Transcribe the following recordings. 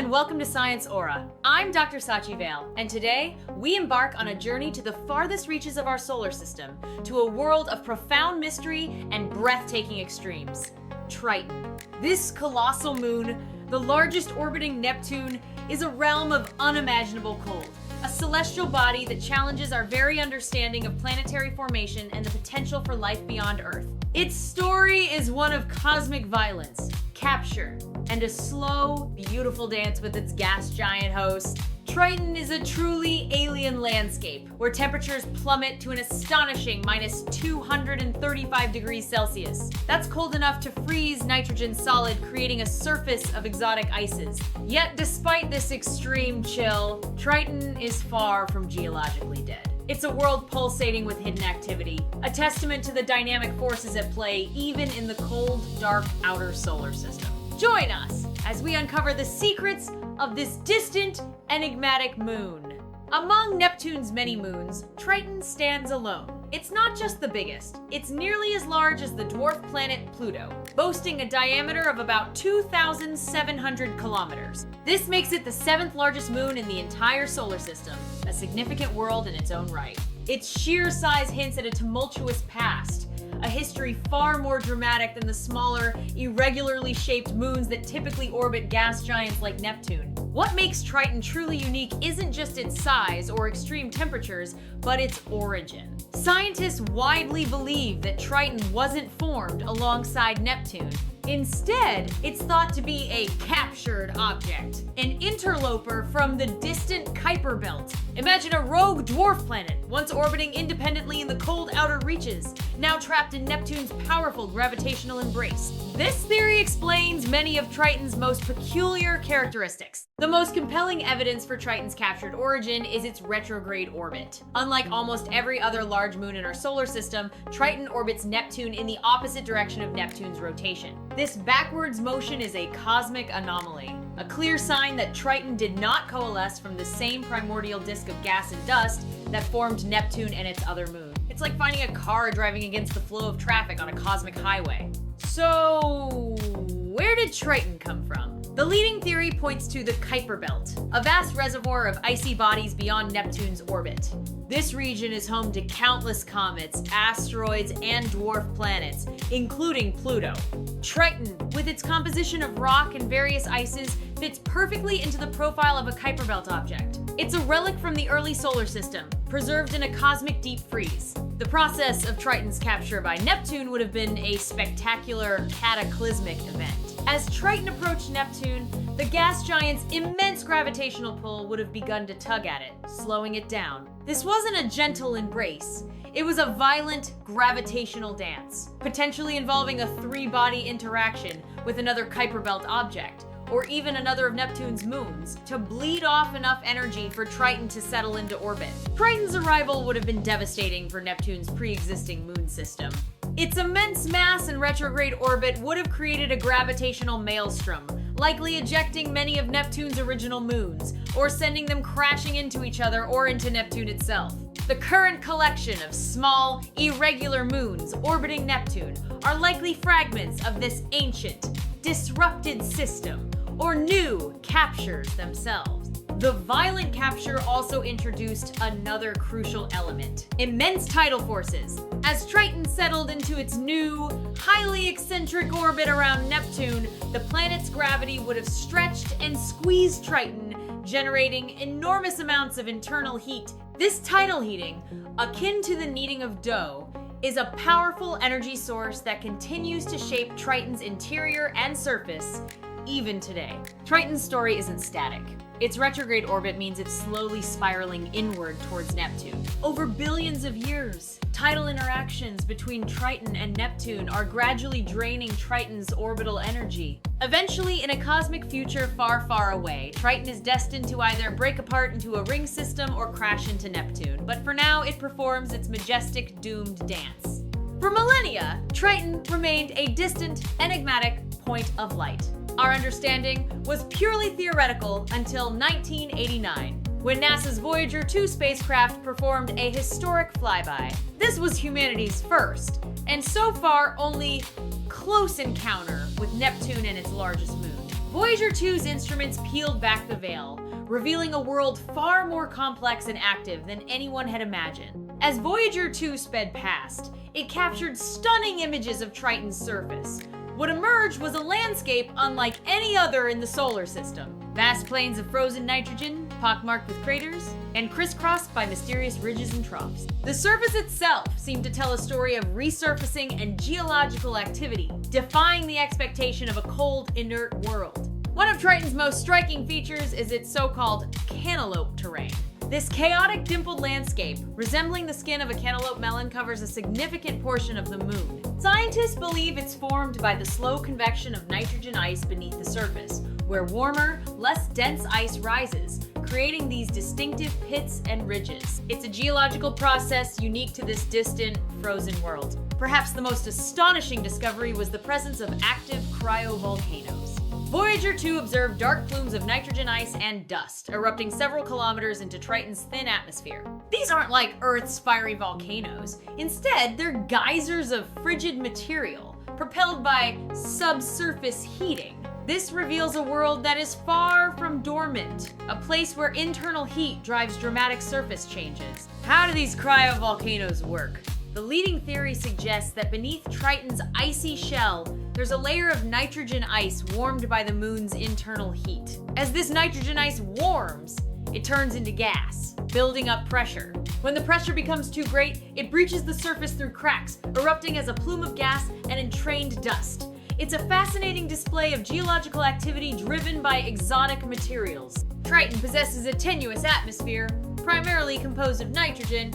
and welcome to Science Aura. I'm Dr. Sachi Vale, and today we embark on a journey to the farthest reaches of our solar system, to a world of profound mystery and breathtaking extremes. Triton. This colossal moon, the largest orbiting Neptune, is a realm of unimaginable cold. A celestial body that challenges our very understanding of planetary formation and the potential for life beyond Earth. Its story is one of cosmic violence, capture, and a slow, beautiful dance with its gas giant host. Triton is a truly alien landscape, where temperatures plummet to an astonishing minus 235 degrees Celsius. That's cold enough to freeze nitrogen solid, creating a surface of exotic ices. Yet despite this extreme chill, Triton is far from geologically dead. It's a world pulsating with hidden activity, a testament to the dynamic forces at play even in the cold, dark outer solar system. Join us as we uncover the secrets of this distant, enigmatic moon. Among Neptune's many moons, Triton stands alone. It's not just the biggest, it's nearly as large as the dwarf planet Pluto, boasting a diameter of about 2,700 kilometers. This makes it the 7th largest moon in the entire solar system, a significant world in its own right. Its sheer size hints at a tumultuous past, a history far more dramatic than the smaller, irregularly shaped moons that typically orbit gas giants like Neptune. What makes Triton truly unique isn't just its size or extreme temperatures, but its origin. Scientists widely believe that Triton wasn't formed alongside Neptune. Instead, it's thought to be a captured object, an interloper from the distant Kuiper Belt. Imagine a rogue dwarf planet, once orbiting independently in the cold outer reaches, now trapped in Neptune's powerful gravitational embrace. This theory explains many of Triton's most peculiar characteristics. The most compelling evidence for Triton's captured origin is its retrograde orbit. Unlike almost every other large moon in our solar system, Triton orbits Neptune in the opposite direction of Neptune's rotation. This backwards motion is a cosmic anomaly, a clear sign that Triton did not coalesce from the same primordial disk of gas and dust that formed Neptune and its other moons. It's like finding a car driving against the flow of traffic on a cosmic highway. So, where did Triton come from? The leading theory points to the Kuiper Belt, a vast reservoir of icy bodies beyond Neptune's orbit. This region is home to countless comets, asteroids, and dwarf planets, including Pluto. Triton, with its composition of rock and various ices, fits perfectly into the profile of a Kuiper Belt object. It's a relic from the early solar system, preserved in a cosmic deep freeze. The process of Triton's capture by Neptune would have been a spectacular, cataclysmic event. As Triton approached Neptune, the gas giant's immense gravitational pull would have begun to tug at it, slowing it down. This wasn't a gentle embrace. It was a violent, gravitational dance, potentially involving a three-body interaction with another Kuiper Belt object, or even another of Neptune's moons, to bleed off enough energy for Triton to settle into orbit. Triton's arrival would have been devastating for Neptune's pre-existing moon system. Its immense mass and retrograde orbit would have created a gravitational maelstrom, likely ejecting many of Neptune's original moons, or sending them crashing into each other or into Neptune itself. The current collection of small, irregular moons orbiting Neptune are likely fragments of this ancient, disrupted system, or new captures themselves. The violent capture also introduced another crucial element: immense tidal forces. As Triton settled into its new, highly eccentric orbit around Neptune, the planet's gravity would have stretched and squeezed Triton, generating enormous amounts of internal heat. This tidal heating, akin to the kneading of dough, is a powerful energy source that continues to shape Triton's interior and surface even today. Triton's story isn't static. Its retrograde orbit means it's slowly spiraling inward towards Neptune. Over billions of years, tidal interactions between Triton and Neptune are gradually draining Triton's orbital energy. Eventually, in a cosmic future far, far away, Triton is destined to either break apart into a ring system or crash into Neptune, but for now it performs its majestic, doomed dance. For millennia, Triton remained a distant, enigmatic point of light. Our understanding was purely theoretical until 1989, when NASA's Voyager 2 spacecraft performed a historic flyby. This was humanity's first, and so far only close encounter with Neptune and its largest moon. Voyager 2's instruments peeled back the veil, revealing a world far more complex and active than anyone had imagined. As Voyager 2 sped past, it captured stunning images of Triton's surface. What emerged was a landscape unlike any other in the solar system. Vast plains of frozen nitrogen, pockmarked with craters, and crisscrossed by mysterious ridges and troughs. The surface itself seemed to tell a story of resurfacing and geological activity, defying the expectation of a cold, inert world. One of Triton's most striking features is its so-called cantaloupe terrain. This chaotic dimpled landscape, resembling the skin of a cantaloupe melon, covers a significant portion of the moon. Scientists believe it's formed by the slow convection of nitrogen ice beneath the surface, where warmer, less dense ice rises, creating these distinctive pits and ridges. It's a geological process unique to this distant, frozen world. Perhaps the most astonishing discovery was the presence of active cryovolcanoes. Voyager 2 observed dark plumes of nitrogen ice and dust, erupting several kilometers into Triton's thin atmosphere. These aren't like Earth's fiery volcanoes. Instead, they're geysers of frigid material, propelled by subsurface heating. This reveals a world that is far from dormant, a place where internal heat drives dramatic surface changes. How do these cryovolcanoes work? The leading theory suggests that beneath Triton's icy shell, there's a layer of nitrogen ice warmed by the moon's internal heat. As this nitrogen ice warms, it turns into gas, building up pressure. When the pressure becomes too great, it breaches the surface through cracks, erupting as a plume of gas and entrained dust. It's a fascinating display of geological activity driven by exotic materials. Triton possesses a tenuous atmosphere, primarily composed of nitrogen,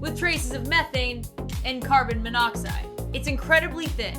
with traces of methane and carbon monoxide. It's incredibly thin,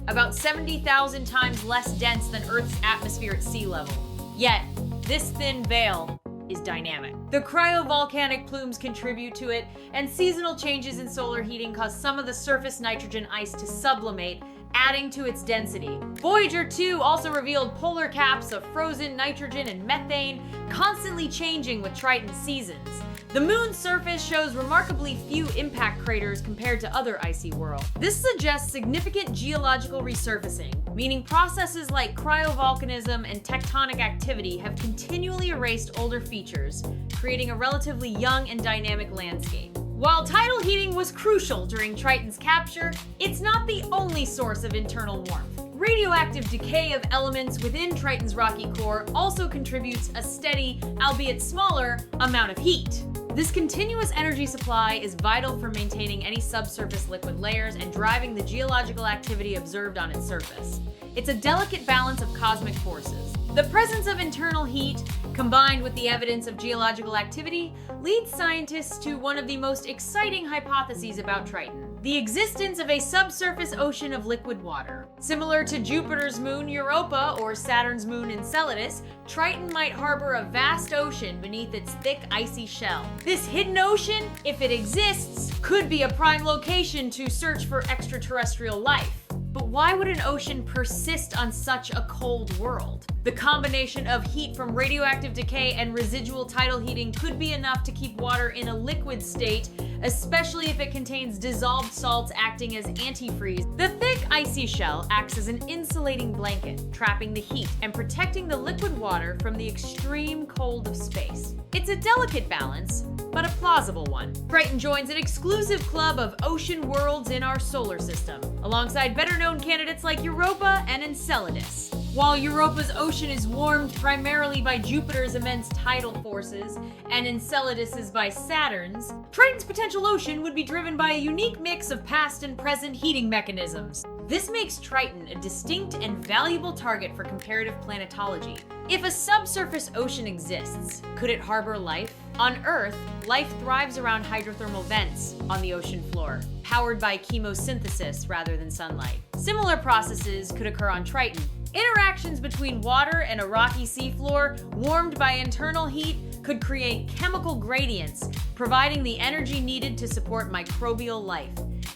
about 70,000 times less dense than Earth's atmosphere at sea level. Yet, this thin veil is dynamic. The cryovolcanic plumes contribute to it, and seasonal changes in solar heating cause some of the surface nitrogen ice to sublimate, adding to its density. Voyager 2 also revealed polar caps of frozen nitrogen and methane, constantly changing with Triton's seasons. The moon's surface shows remarkably few impact craters compared to other icy worlds. This suggests significant geological resurfacing, meaning processes like cryovolcanism and tectonic activity have continually erased older features, creating a relatively young and dynamic landscape. While tidal heating was crucial during Triton's capture, it's not the only source of internal warmth. Radioactive decay of elements within Triton's rocky core also contributes a steady, albeit smaller, amount of heat. This continuous energy supply is vital for maintaining any subsurface liquid layers and driving the geological activity observed on its surface. It's a delicate balance of cosmic forces. The presence of internal heat, combined with the evidence of geological activity, leads scientists to one of the most exciting hypotheses about Triton: the existence of a subsurface ocean of liquid water. Similar to Jupiter's moon Europa or Saturn's moon Enceladus, Triton might harbor a vast ocean beneath its thick, icy shell. This hidden ocean, if it exists, could be a prime location to search for extraterrestrial life. But why would an ocean persist on such a cold world? The combination of heat from radioactive decay and residual tidal heating could be enough to keep water in a liquid state, especially if it contains dissolved salts acting as antifreeze. The thick, icy shell acts as an insulating blanket, trapping the heat and protecting the liquid water from the extreme cold of space. It's a delicate balance, but a plausible one. Triton joins an exclusive club of ocean worlds in our solar system, alongside better-known candidates like Europa and Enceladus. While Europa's ocean is warmed primarily by Jupiter's immense tidal forces, and Enceladus's by Saturn's, Triton's potential ocean would be driven by a unique mix of past and present heating mechanisms. This makes Triton a distinct and valuable target for comparative planetology. If a subsurface ocean exists, could it harbor life? On Earth, life thrives around hydrothermal vents on the ocean floor, powered by chemosynthesis rather than sunlight. Similar processes could occur on Triton. Interactions between water and a rocky seafloor, warmed by internal heat, could create chemical gradients, providing the energy needed to support microbial life.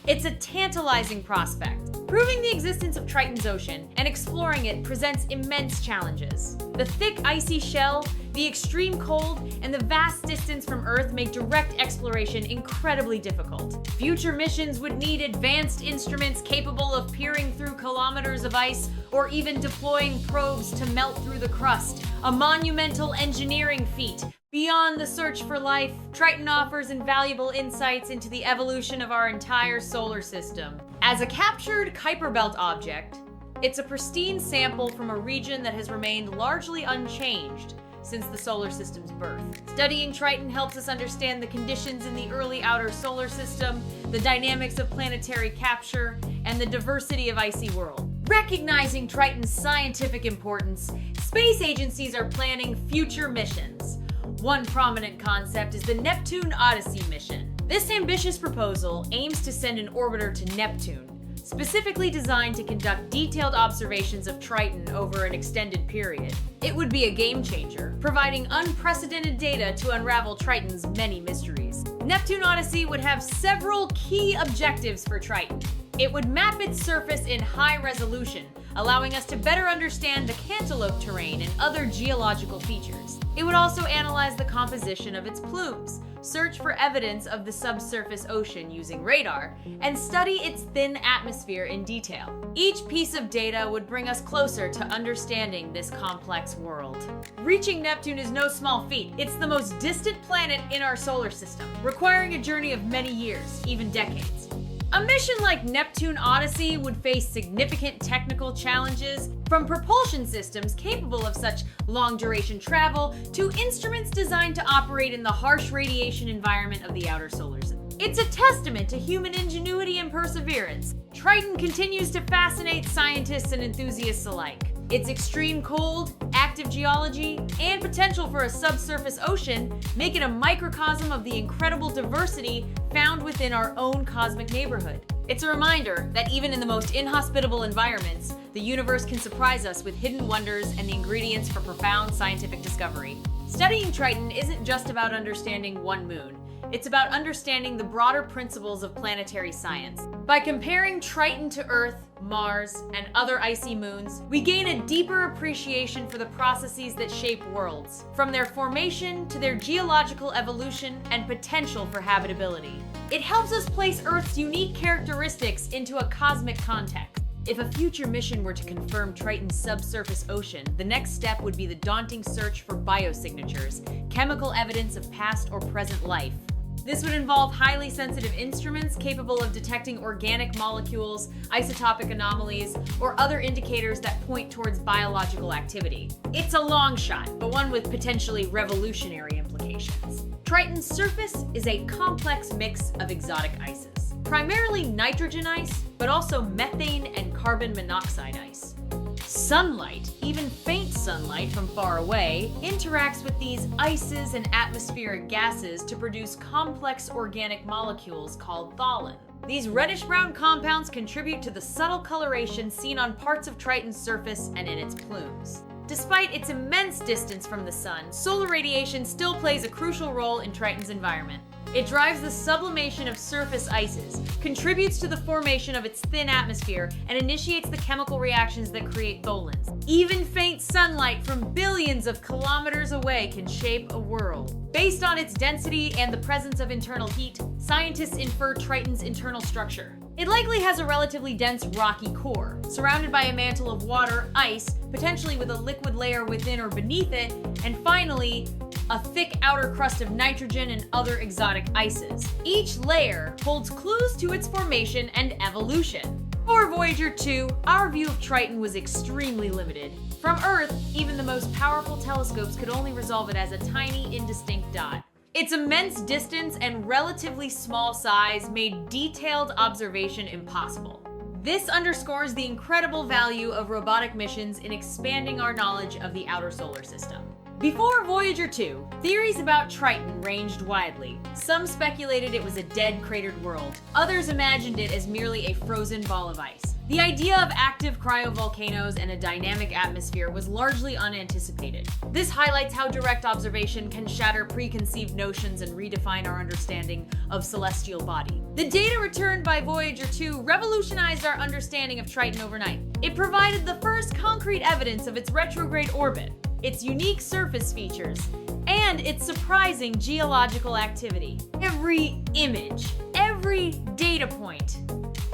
It's a tantalizing prospect. Proving the existence of Triton's ocean and exploring it presents immense challenges. The thick, icy shell The extreme cold and the vast distance from Earth make direct exploration incredibly difficult. Future missions would need advanced instruments capable of peering through kilometers of ice or even deploying probes to melt through the crust, a monumental engineering feat. Beyond the search for life, Triton offers invaluable insights into the evolution of our entire solar system. As a captured Kuiper Belt object, it's a pristine sample from a region that has remained largely unchanged since the solar system's birth. Studying Triton helps us understand the conditions in the early outer solar system, the dynamics of planetary capture, and the diversity of icy world. Recognizing Triton's scientific importance, space agencies are planning future missions. One prominent concept is the Neptune Odyssey mission. This ambitious proposal aims to send an orbiter to Neptune, specifically designed to conduct detailed observations of Triton over an extended period. It would be a game changer, providing unprecedented data to unravel Triton's many mysteries. Neptune Odyssey would have several key objectives for Triton. It would map its surface in high resolution, allowing us to better understand the cantaloupe terrain and other geological features. It would also analyze the composition of its plumes, search for evidence of the subsurface ocean using radar, and study its thin atmosphere in detail. Each piece of data would bring us closer to understanding this complex world. Reaching Neptune is no small feat. It's the most distant planet in our solar system, requiring a journey of many years, even decades. A mission like Neptune Odyssey would face significant technical challenges, from propulsion systems capable of such long-duration travel to instruments designed to operate in the harsh radiation environment of the outer solar system. It's a testament to human ingenuity and perseverance. Triton continues to fascinate scientists and enthusiasts alike. Its extreme cold, active geology, and potential for a subsurface ocean make it a microcosm of the incredible diversity found within our own cosmic neighborhood. It's a reminder that even in the most inhospitable environments, the universe can surprise us with hidden wonders and the ingredients for profound scientific discovery. Studying Triton isn't just about understanding one moon. It's about understanding the broader principles of planetary science. By comparing Triton to Earth, Mars, and other icy moons, we gain a deeper appreciation for the processes that shape worlds, from their formation to their geological evolution and potential for habitability. It helps us place Earth's unique characteristics into a cosmic context. If a future mission were to confirm Triton's subsurface ocean, the next step would be the daunting search for biosignatures, chemical evidence of past or present life. This would involve highly sensitive instruments capable of detecting organic molecules, isotopic anomalies, or other indicators that point towards biological activity. It's a long shot, but one with potentially revolutionary implications. Triton's surface is a complex mix of exotic ices, primarily nitrogen ice, but also methane and carbon monoxide ice. Sunlight, even faint sunlight from far away, interacts with these ices and atmospheric gases to produce complex organic molecules called tholin. These reddish-brown compounds contribute to the subtle coloration seen on parts of Triton's surface and in its plumes. Despite its immense distance from the sun, solar radiation still plays a crucial role in Triton's environment. It drives the sublimation of surface ices, contributes to the formation of its thin atmosphere, and initiates the chemical reactions that create tholins. Even faint sunlight from billions of kilometers away can shape a world. Based on its density and the presence of internal heat, scientists infer Triton's internal structure. It likely has a relatively dense rocky core, surrounded by a mantle of water, ice, potentially with a liquid layer within or beneath it, and finally, a thick outer crust of nitrogen and other exotic ices. Each layer holds clues to its formation and evolution. For Voyager 2, our view of Triton was extremely limited. From Earth, even the most powerful telescopes could only resolve it as a tiny, indistinct dot. Its immense distance and relatively small size made detailed observation impossible. This underscores the incredible value of robotic missions in expanding our knowledge of the outer solar system. Before Voyager 2, theories about Triton ranged widely. Some speculated it was a dead, cratered world. Others imagined it as merely a frozen ball of ice. The idea of active cryovolcanoes and a dynamic atmosphere was largely unanticipated. This highlights how direct observation can shatter preconceived notions and redefine our understanding of celestial body. The data returned by Voyager 2 revolutionized our understanding of Triton overnight. It provided the first concrete evidence of its retrograde orbit, its unique surface features, and its surprising geological activity. Every image, every data point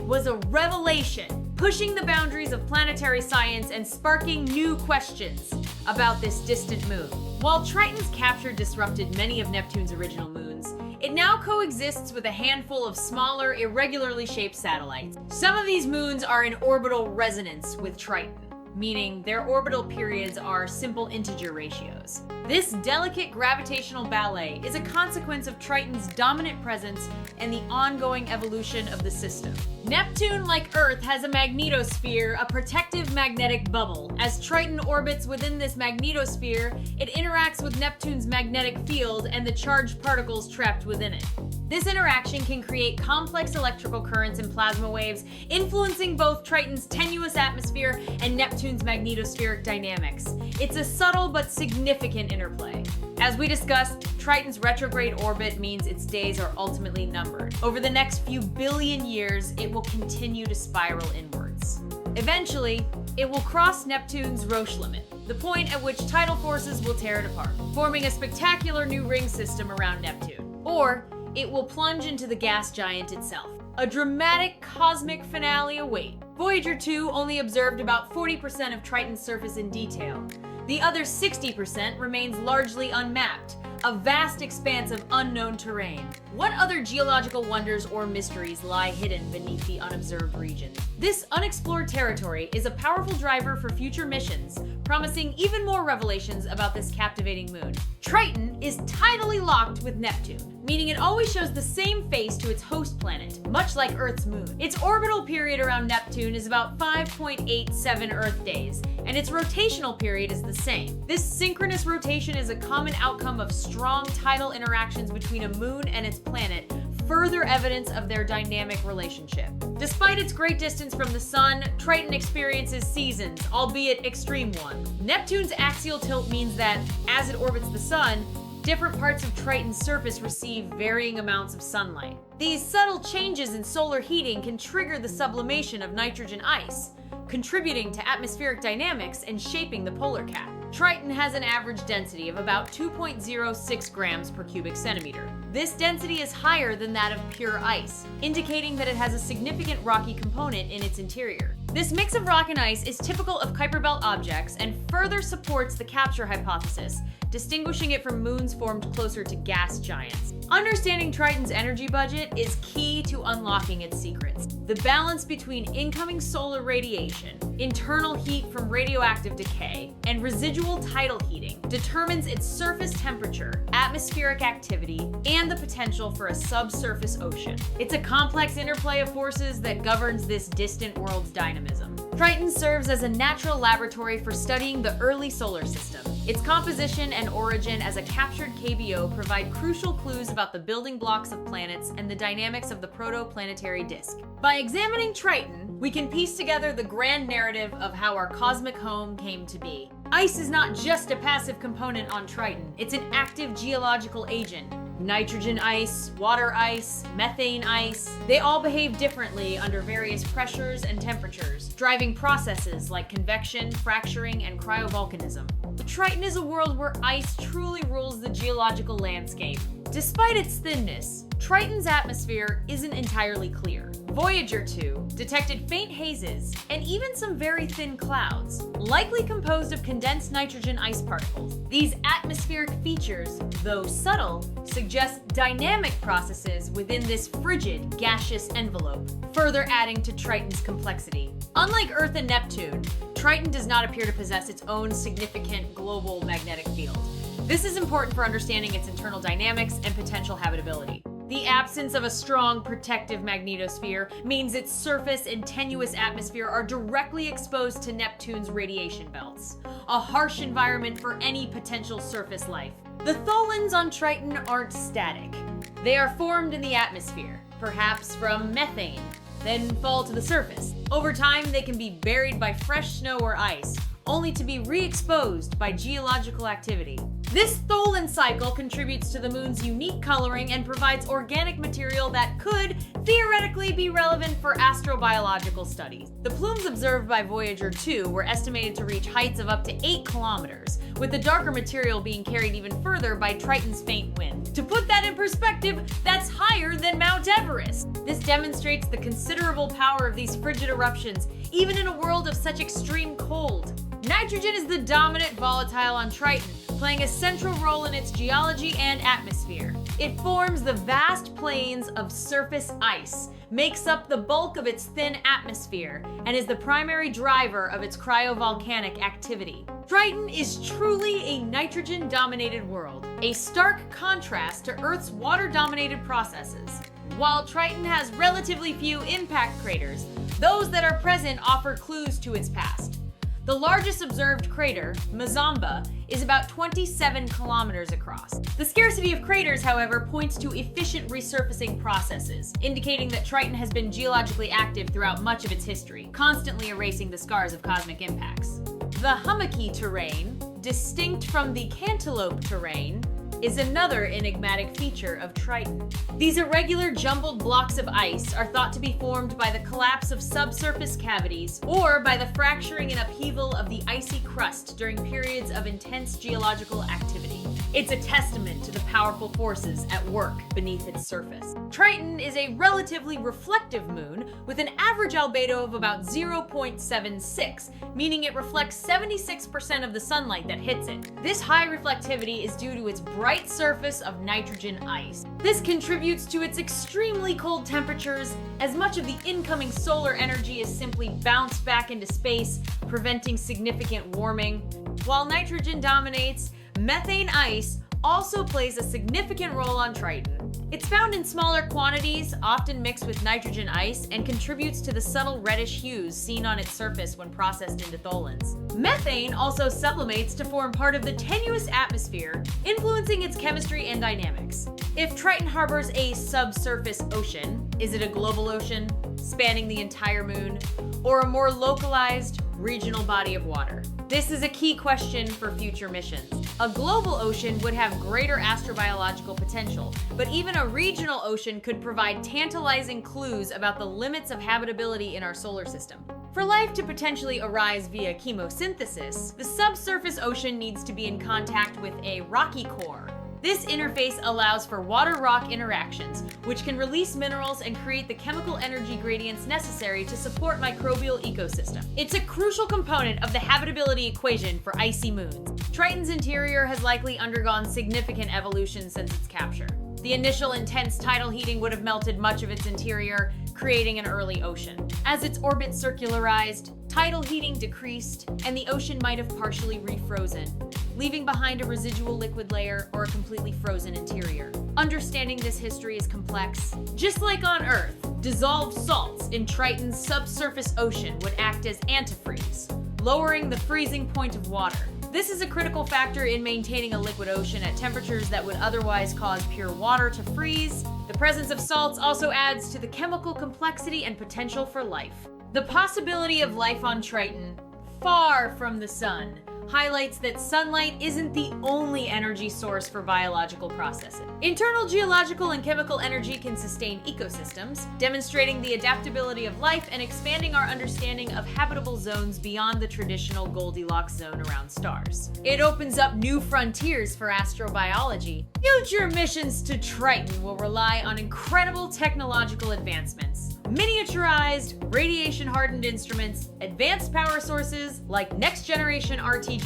was a revelation, pushing the boundaries of planetary science and sparking new questions about this distant moon. While Triton's capture disrupted many of Neptune's original moons, it now coexists with a handful of smaller, irregularly shaped satellites. Some of these moons are in orbital resonance with Triton, meaning their orbital periods are simple integer ratios. This delicate gravitational ballet is a consequence of Triton's dominant presence and the ongoing evolution of the system. Neptune, like Earth, has a magnetosphere, a protective magnetic bubble. As Triton orbits within this magnetosphere, it interacts with Neptune's magnetic field and the charged particles trapped within it. This interaction can create complex electrical currents and plasma waves, influencing both Triton's tenuous atmosphere and Neptune's magnetospheric dynamics. It's a subtle but significant interplay. As we discussed, Triton's retrograde orbit means its days are ultimately numbered. Over the next few billion years, it will continue to spiral inwards. Eventually, it will cross Neptune's Roche limit, the point at which tidal forces will tear it apart, forming a spectacular new ring system around Neptune. Or it will plunge into the gas giant itself. A dramatic cosmic finale awaits. Voyager 2 only observed about 40% of Triton's surface in detail. The other 60% remains largely unmapped, a vast expanse of unknown terrain. What other geological wonders or mysteries lie hidden beneath the unobserved region? This unexplored territory is a powerful driver for future missions, promising even more revelations about this captivating moon. Triton is tidally locked with Neptune, meaning it always shows the same face to its host planet, much like Earth's moon. Its orbital period around Neptune is about 5.87 Earth days, and its rotational period is the same. This synchronous rotation is a common outcome of strong tidal interactions between a moon and its planet, further evidence of their dynamic relationship. Despite its great distance from the sun, Triton experiences seasons, albeit extreme ones. Neptune's axial tilt means that, as it orbits the sun, different parts of Triton's surface receive varying amounts of sunlight. These subtle changes in solar heating can trigger the sublimation of nitrogen ice, contributing to atmospheric dynamics and shaping the polar cap. Triton has an average density of about 2.06 grams per cubic centimeter. This density is higher than that of pure ice, indicating that it has a significant rocky component in its interior. This mix of rock and ice is typical of Kuiper Belt objects and further supports the capture hypothesis, distinguishing it from moons formed closer to gas giants. Understanding Triton's energy budget is key to unlocking its secrets. The balance between incoming solar radiation, internal heat from radioactive decay, and residual tidal heating determines its surface temperature, atmospheric activity, and the potential for a subsurface ocean. It's a complex interplay of forces that governs this distant world's dynamism. Triton serves as a natural laboratory for studying the early solar system. Its composition and origin as a captured KBO provide crucial clues about the building blocks of planets and the dynamics of the protoplanetary disk. By examining Triton, we can piece together the grand narrative of how our cosmic home came to be. Ice is not just a passive component on Triton, it's an active geological agent. Nitrogen ice, water ice, methane ice, they all behave differently under various pressures and temperatures, driving processes like convection, fracturing, and cryovolcanism. Triton is a world where ice truly rules the geological landscape. Despite its thinness, Triton's atmosphere isn't entirely clear. Voyager 2 detected faint hazes and even some very thin clouds, likely composed of condensed nitrogen ice particles. These atmospheric features, though subtle, suggest dynamic processes within this frigid, gaseous envelope, further adding to Triton's complexity. Unlike Earth and Neptune, Triton does not appear to possess its own significant global magnetic field. This is important for understanding its internal dynamics and potential habitability. The absence of a strong protective magnetosphere means its surface and tenuous atmosphere are directly exposed to Neptune's radiation belts, a harsh environment for any potential surface life. The tholins on Triton aren't static. They are formed in the atmosphere, perhaps from methane, then fall to the surface. Over time, they can be buried by fresh snow or ice, only to be re-exposed by geological activity. This Tholen cycle contributes to the moon's unique coloring and provides organic material that could theoretically be relevant for astrobiological studies. The plumes observed by Voyager 2 were estimated to reach heights of up to 8 kilometers, with the darker material being carried even further by Triton's faint wind. To put that in perspective, that's higher than Mount Everest. This demonstrates the considerable power of these frigid eruptions, even in a world of such extreme cold. Nitrogen is the dominant volatile on Triton, playing a central role in its geology and atmosphere. It forms the vast plains of surface ice, makes up the bulk of its thin atmosphere, and is the primary driver of its cryovolcanic activity. Triton is truly a nitrogen-dominated world, a stark contrast to Earth's water-dominated processes. While Triton has relatively few impact craters, those that are present offer clues to its past. The largest observed crater, Mazamba, is about 27 kilometers across. The scarcity of craters, however, points to efficient resurfacing processes, indicating that Triton has been geologically active throughout much of its history, constantly erasing the scars of cosmic impacts. The hummocky terrain, distinct from the cantaloupe terrain, is another enigmatic feature of Triton. These irregular jumbled blocks of ice are thought to be formed by the collapse of subsurface cavities or by the fracturing and upheaval of the icy crust during periods of intense geological activity. It's a testament to the powerful forces at work beneath its surface. Triton is a relatively reflective moon with an average albedo of about 0.76, meaning it reflects 76% of the sunlight that hits it. This high reflectivity is due to its bright surface of nitrogen ice. This contributes to its extremely cold temperatures, as much of the incoming solar energy is simply bounced back into space, preventing significant warming. While nitrogen dominates, methane ice also plays a significant role on Triton. It's found in smaller quantities, often mixed with nitrogen ice, and contributes to the subtle reddish hues seen on its surface when processed into tholins. Methane also sublimates to form part of the tenuous atmosphere, influencing its chemistry and dynamics. If Triton harbors a subsurface ocean, is it a global ocean, spanning the entire moon, or a more localized, regional body of water? This is a key question for future missions. A global ocean would have greater astrobiological potential, but even a regional ocean could provide tantalizing clues about the limits of habitability in our solar system. For life to potentially arise via chemosynthesis, the subsurface ocean needs to be in contact with a rocky core. This interface allows for water-rock interactions, which can release minerals and create the chemical energy gradients necessary to support microbial ecosystem. It's a crucial component of the habitability equation for icy moons. Triton's interior has likely undergone significant evolution since its capture. The initial intense tidal heating would have melted much of its interior, creating an early ocean. As its orbit circularized, tidal heating decreased, and the ocean might have partially refrozen, leaving behind a residual liquid layer or a completely frozen interior. Understanding this history is complex. Just like on Earth, dissolved salts in Triton's subsurface ocean would act as antifreeze, lowering the freezing point of water. This is a critical factor in maintaining a liquid ocean at temperatures that would otherwise cause pure water to freeze. The presence of salts also adds to the chemical complexity and potential for life. The possibility of life on Triton, far from the sun, highlights that sunlight isn't the only energy source for biological processes. Internal geological and chemical energy can sustain ecosystems, demonstrating the adaptability of life and expanding our understanding of habitable zones beyond the traditional Goldilocks zone around stars. It opens up new frontiers for astrobiology. Future missions to Triton will rely on incredible technological advancements. Miniaturized, radiation-hardened instruments, advanced power sources like next-generation RTGs,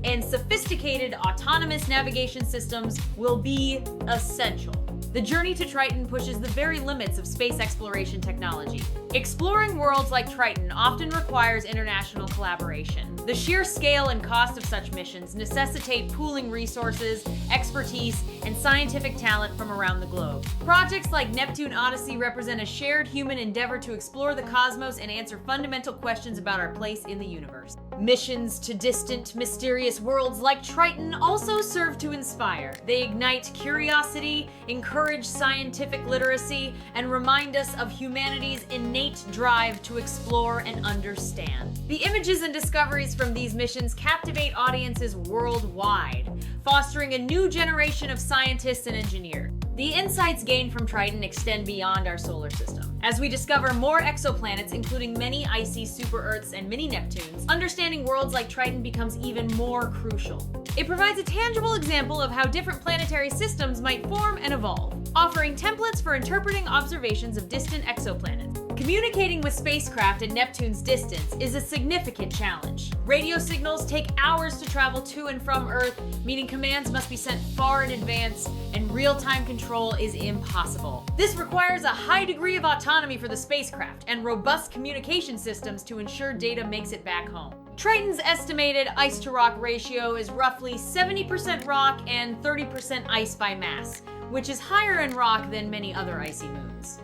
and sophisticated autonomous navigation systems will be essential. The journey to Triton pushes the very limits of space exploration technology. Exploring worlds like Triton often requires international collaboration. The sheer scale and cost of such missions necessitate pooling resources, expertise, and scientific talent from around the globe. Projects like Neptune Odyssey represent a shared human endeavor to explore the cosmos and answer fundamental questions about our place in the universe. Missions to distant, mysterious worlds like Triton also serve to inspire. They ignite curiosity, encourage scientific literacy, and remind us of humanity's innate drive to explore and understand. The images and discoveries from these missions captivate audiences worldwide, fostering a new generation of scientists and engineers. The insights gained from Triton extend beyond our solar system. As we discover more exoplanets, including many icy super-Earths and mini-Neptunes, understanding worlds like Triton becomes even more crucial. It provides a tangible example of how different planetary systems might form and evolve, offering templates for interpreting observations of distant exoplanets. Communicating with spacecraft at Neptune's distance is a significant challenge. Radio signals take hours to travel to and from Earth, meaning commands must be sent far in advance, and real-time control is impossible. This requires a high degree of autonomy for the spacecraft and robust communication systems to ensure data makes it back home. Triton's estimated ice-to-rock ratio is roughly 70% rock and 30% ice by mass, which is higher in rock than many other icy moons.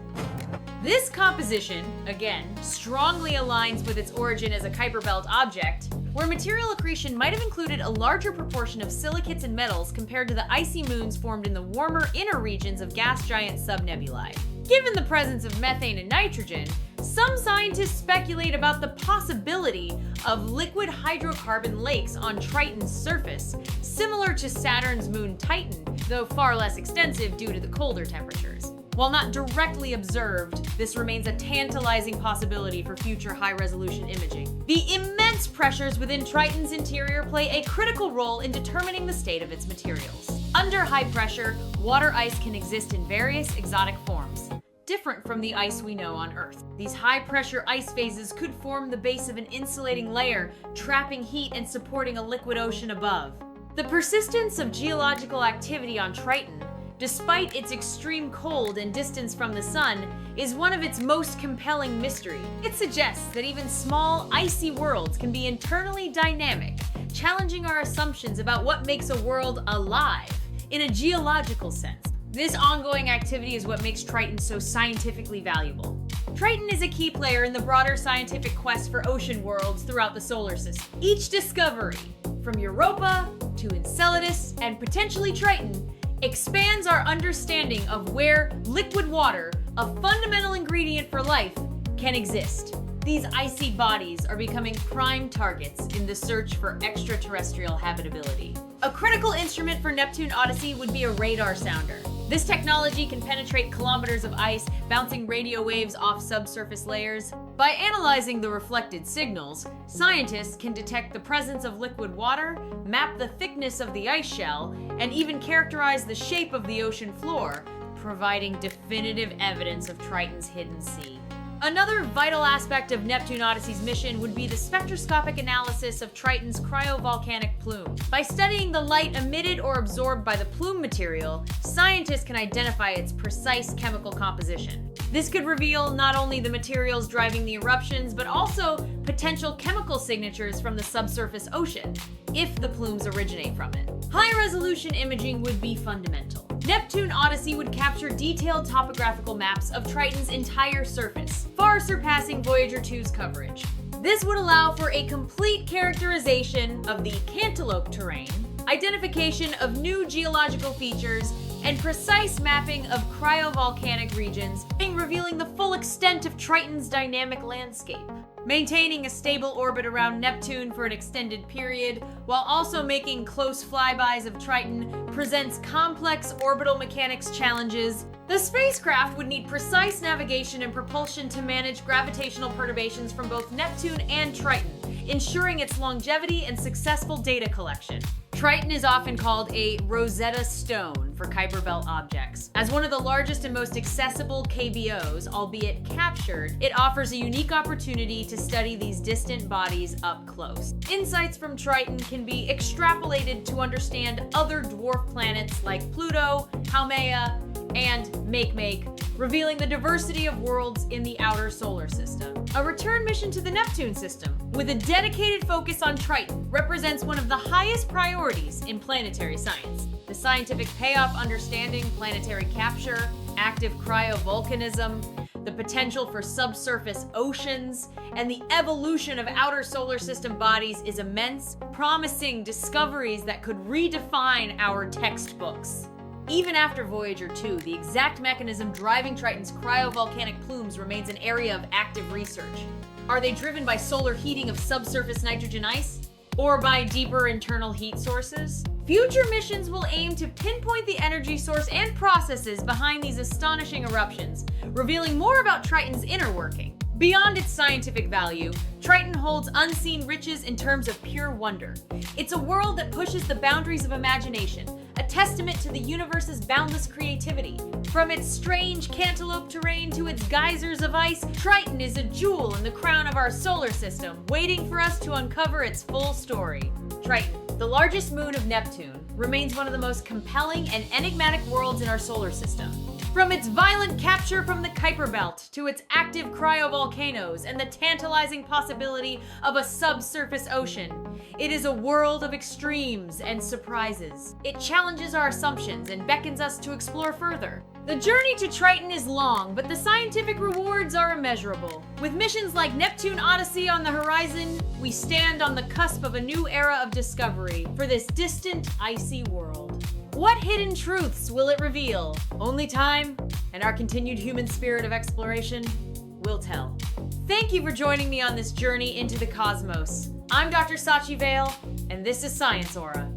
This composition, again, strongly aligns with its origin as a Kuiper Belt object, where material accretion might have included a larger proportion of silicates and metals compared to the icy moons formed in the warmer inner regions of gas giant subnebulae. Given the presence of methane and nitrogen, some scientists speculate about the possibility of liquid hydrocarbon lakes on Triton's surface, similar to Saturn's moon Titan, though far less extensive due to the colder temperatures. While not directly observed, this remains a tantalizing possibility for future high-resolution imaging. The immense pressures within Triton's interior play a critical role in determining the state of its materials. Under high pressure, water ice can exist in various exotic forms, different from the ice we know on Earth. These high-pressure ice phases could form the base of an insulating layer, trapping heat and supporting a liquid ocean above. The persistence of geological activity on Triton, despite its extreme cold and distance from the sun, is one of its most compelling mysteries. It suggests that even small, icy worlds can be internally dynamic, challenging our assumptions about what makes a world alive, in a geological sense. This ongoing activity is what makes Triton so scientifically valuable. Triton is a key player in the broader scientific quest for ocean worlds throughout the solar system. Each discovery, from Europa to Enceladus and potentially Triton, expands our understanding of where liquid water, a fundamental ingredient for life, can exist. These icy bodies are becoming prime targets in the search for extraterrestrial habitability. A critical instrument for Neptune Odyssey would be a radar sounder. This technology can penetrate kilometers of ice, bouncing radio waves off subsurface layers. By analyzing the reflected signals, scientists can detect the presence of liquid water, map the thickness of the ice shell, and even characterize the shape of the ocean floor, providing definitive evidence of Triton's hidden sea. Another vital aspect of Neptune Odyssey's mission would be the spectroscopic analysis of Triton's cryovolcanic plume. By studying the light emitted or absorbed by the plume material, scientists can identify its precise chemical composition. This could reveal not only the materials driving the eruptions, but also potential chemical signatures from the subsurface ocean, if the plumes originate from it. High-resolution imaging would be fundamental. Neptune Odyssey would capture detailed topographical maps of Triton's entire surface, far surpassing Voyager 2's coverage. This would allow for a complete characterization of the cantaloupe terrain, identification of new geological features, and precise mapping of cryovolcanic regions, revealing the full extent of Triton's dynamic landscape. Maintaining a stable orbit around Neptune for an extended period, while also making close flybys of Triton, presents complex orbital mechanics challenges. The spacecraft would need precise navigation and propulsion to manage gravitational perturbations from both Neptune and Triton, ensuring its longevity and successful data collection. Triton is often called a Rosetta Stone for Kuiper Belt objects. As one of the largest and most accessible KBOs, albeit captured, it offers a unique opportunity to study these distant bodies up close. Insights from Triton can be extrapolated to understand other dwarf planets like Pluto, Haumea, and Makemake, revealing the diversity of worlds in the outer solar system. A return mission to the Neptune system, with a dedicated focus on Triton, represents one of the highest priorities in planetary science. The scientific payoff understanding planetary capture, active cryovolcanism, the potential for subsurface oceans, and the evolution of outer solar system bodies is immense, promising discoveries that could redefine our textbooks. Even after Voyager 2, the exact mechanism driving Triton's cryovolcanic plumes remains an area of active research. Are they driven by solar heating of subsurface nitrogen ice? Or by deeper internal heat sources? Future missions will aim to pinpoint the energy source and processes behind these astonishing eruptions, revealing more about Triton's inner working. Beyond its scientific value, Triton holds unseen riches in terms of pure wonder. It's a world that pushes the boundaries of imagination, a testament to the universe's boundless creativity. From its strange cantaloupe terrain to its geysers of ice, Triton is a jewel in the crown of our solar system, waiting for us to uncover its full story. Triton, the largest moon of Neptune, remains one of the most compelling and enigmatic worlds in our solar system. From its violent capture from the Kuiper Belt to its active cryovolcanoes and the tantalizing possibility of a subsurface ocean, it is a world of extremes and surprises. It challenges our assumptions and beckons us to explore further. The journey to Triton is long, but the scientific rewards are immeasurable. With missions like Neptune Odyssey on the horizon, we stand on the cusp of a new era of discovery for this distant, icy world. What hidden truths will it reveal? Only time and our continued human spirit of exploration will tell. Thank you for joining me on this journey into the cosmos. I'm Dr. Sachi Vale, and this is Science Aura.